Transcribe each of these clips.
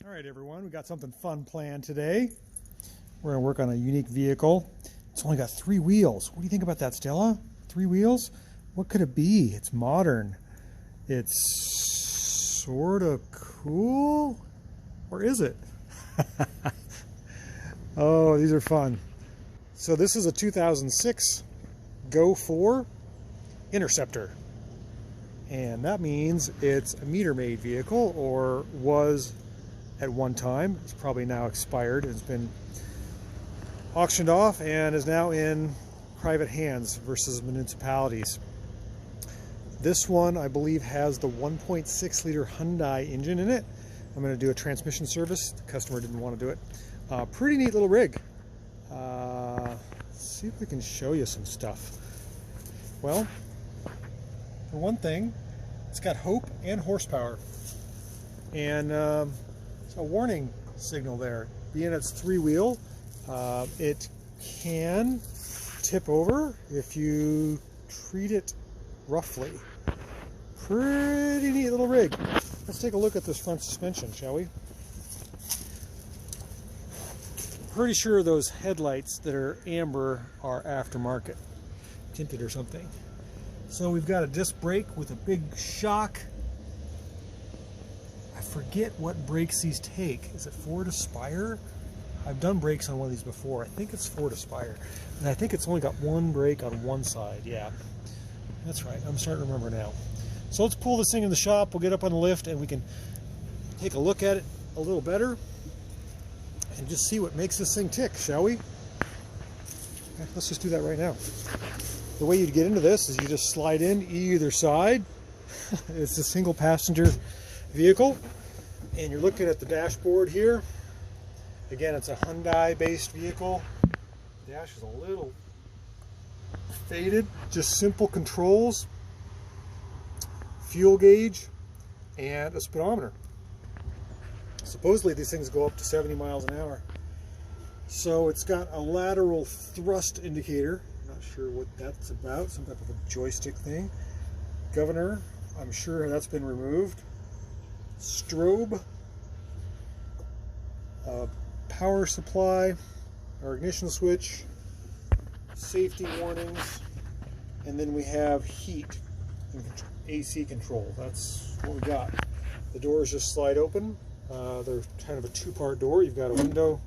All right, everyone, we got something fun planned today. We're going to work on a unique vehicle. It's only got 3 wheels. What do you think about that, Stella? 3 wheels? What could it be? It's modern. It's sort of cool. Or is it? Oh, these are fun. So this is a 2006 Go-4 Interceptor. And that means it's a meter-maid vehicle, or was at one time. It's probably now expired. It's been auctioned off and is now in private hands versus municipalities. This one, I believe, has the 1.6 liter Hyundai engine in it. I'm going to do a transmission service. The customer didn't want to do it. Pretty neat little rig. Let's see if we can show you some stuff. Well, for one thing, it's got hope and horsepower. And it's a warning signal there. Being it's 3-wheel, it can tip over if you treat it roughly. Pretty neat little rig. Let's take a look at this front suspension, shall we? Pretty sure those headlights that are amber are aftermarket, tinted or something. So we've got a disc brake with a big shock. I forget what brakes these take. Is it Ford Aspire? I've done brakes on one of these before. I think it's Ford Aspire. And I think it's only got one brake on one side. Yeah, that's right. I'm starting to remember now. So let's pull this thing in the shop. We'll get up on the lift and we can take a look at it a little better and just see what makes this thing tick, shall we? Okay, let's just do that right now. The way you'd get into this is you just slide in either side. It's a single passenger vehicle, and you're looking at the dashboard here. Again, it's a Hyundai based vehicle. The dash is a little faded. Just simple controls, fuel gauge, and a speedometer. Supposedly these things go up to 70 miles an hour. So it's got a lateral thrust indicator. Not sure what that's about, some type of a joystick thing. Governor, I'm sure that's been removed. Strobe, power supply, our ignition switch, safety warnings, and then we have heat and AC control. That's what we got. The doors just slide open. They're kind of a 2-part door. You've got a window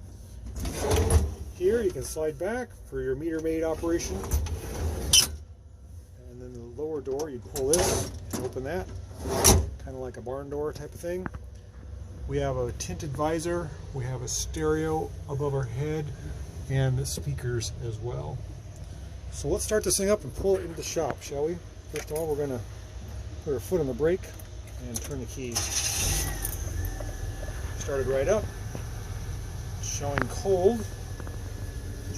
here. You can slide back for your meter maid operation. And then the lower door, you pull this and open that. Kind of like a barn door type of thing. We have a tinted visor. We have a stereo above our head and speakers as well. So let's start this thing up and pull it into the shop, shall we? First of all, we're going to put our foot on the brake and turn the key. Started right up. Showing cold.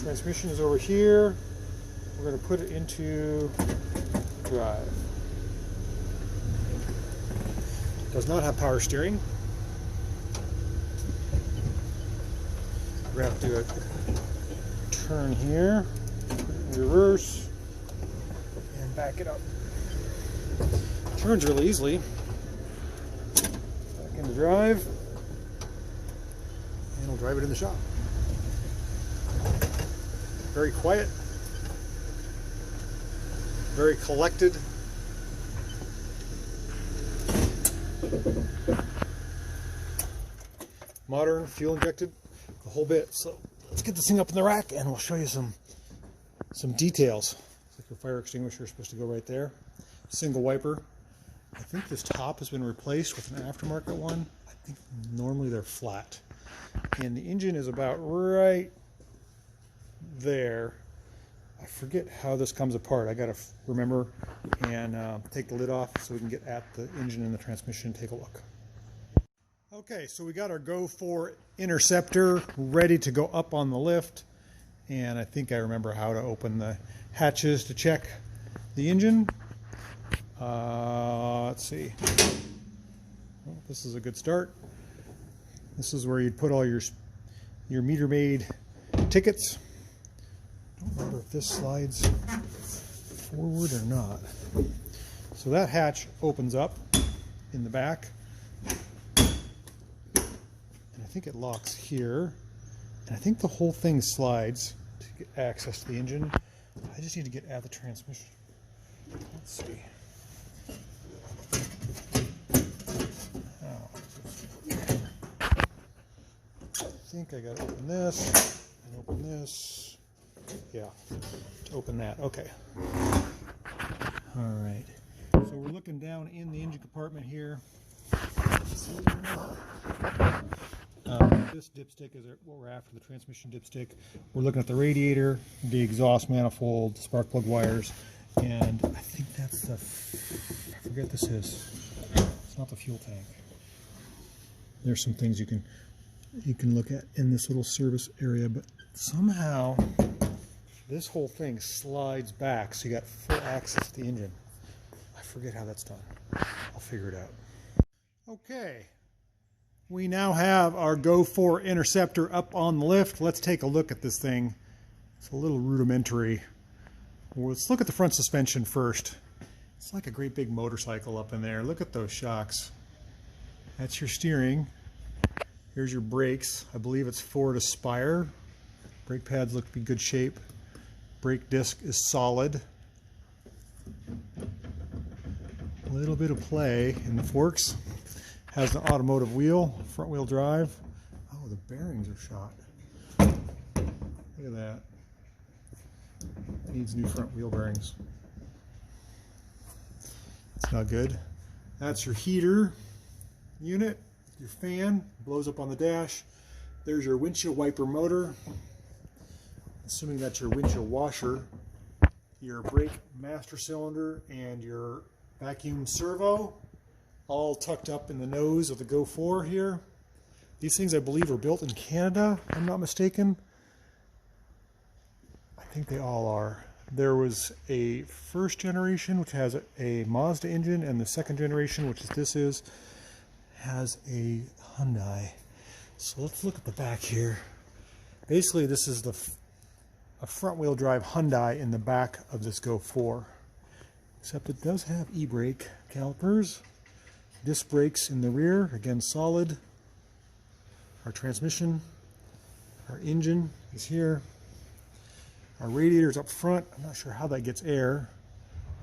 Transmission is over here. We're going to put it into drive. Does not have power steering. We're going to have to do a turn here, put it in reverse, and back it up. Turns really easily. Back into drive, and we'll drive it in the shop. Very quiet, very collected. Modern, fuel injected, the whole bit. So let's get this thing up in the rack and we'll show you some details. It's like your fire extinguisher is supposed to go right there. Single wiper. I think this top has been replaced with an aftermarket one. I think normally they're flat. And the engine is about right there. I forget how this comes apart. I gotta remember and take the lid off so we can get at the engine and the transmission and take a look. Okay, so we got our Go-4 Interceptor ready to go up on the lift, and I think I remember how to open the hatches to check the engine. Let's see. Well, this is a good start. This is where you'd put all your meter maid tickets. I don't remember if this slides forward or not. So that hatch opens up in the back. I think it locks here. And I think the whole thing slides to get access to the engine. I just need to get at the transmission. Let's see. I think I gotta open this and open this. Yeah, to open that. Okay. All right. So we're looking down in the engine compartment here. This dipstick is what we're after, the transmission dipstick. We're looking at the radiator, the exhaust manifold, spark plug wires, and I think that's the, I forget this is. It's not the fuel tank. There's some things you can look at in this little service area, but somehow this whole thing slides back so you got full access to the engine. I forget how that's done. I'll figure it out. Okay, we now have our Go-4 Interceptor up on the lift. Let's take a look at this thing. It's a little rudimentary. Well, let's look at the front suspension first. It's like a great big motorcycle up in there. Look at those shocks. That's your steering. Here's your brakes. I believe it's Ford Aspire. Brake pads look to be good shape. Brake disc is solid. A little bit of play in the forks. Has an automotive wheel, front wheel drive. Oh, the bearings are shot. Look at that. Needs new front wheel bearings. It's not good. That's your heater unit. Your fan blows up on the dash. There's your windshield wiper motor. Assuming that's your windshield washer. Your brake master cylinder and your vacuum servo, all tucked up in the nose of the Go-4 here. These things I believe are built in Canada, if I'm not mistaken. I think they all are. There was a first generation which has a Mazda engine, and the second generation, which this is, has a Hyundai. So let's look at the back here. Basically, this is a front-wheel drive Hyundai in the back of this Go-4. Except it does have e-brake calipers. Disc brakes in the rear, again solid. Our transmission, our engine is here. Our radiator's up front. I'm not sure how that gets air.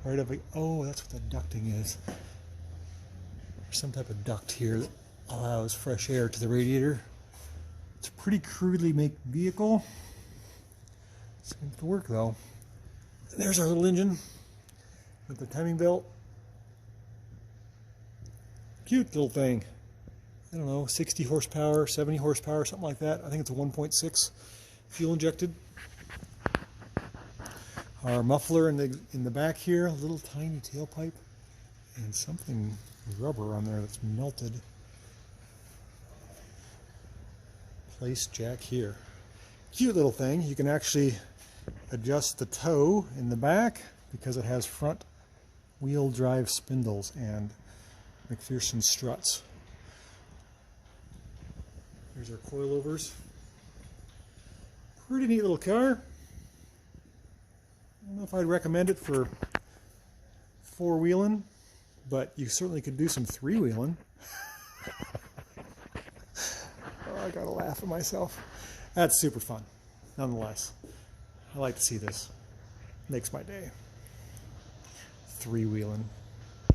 Right up, oh, that's what the ducting is. There's some type of duct here that allows fresh air to the radiator. It's a pretty crudely made vehicle. Seems to work though. There's our little engine with the timing belt. Cute little thing. I don't know, 60 horsepower, 70 horsepower, something like that. I think it's a 1.6 fuel injected. Our muffler in the back here, a little tiny tailpipe, and something rubber on there that's melted. Place jack here. Cute little thing. You can actually adjust the toe in the back because it has front wheel drive spindles and McPherson struts. There's our coilovers. Pretty neat little car. I don't know if I'd recommend it for four-wheeling, but you certainly could do some three-wheeling. Oh, I gotta laugh at myself. That's super fun, nonetheless. I like to see this. Makes my day. Three-wheeling.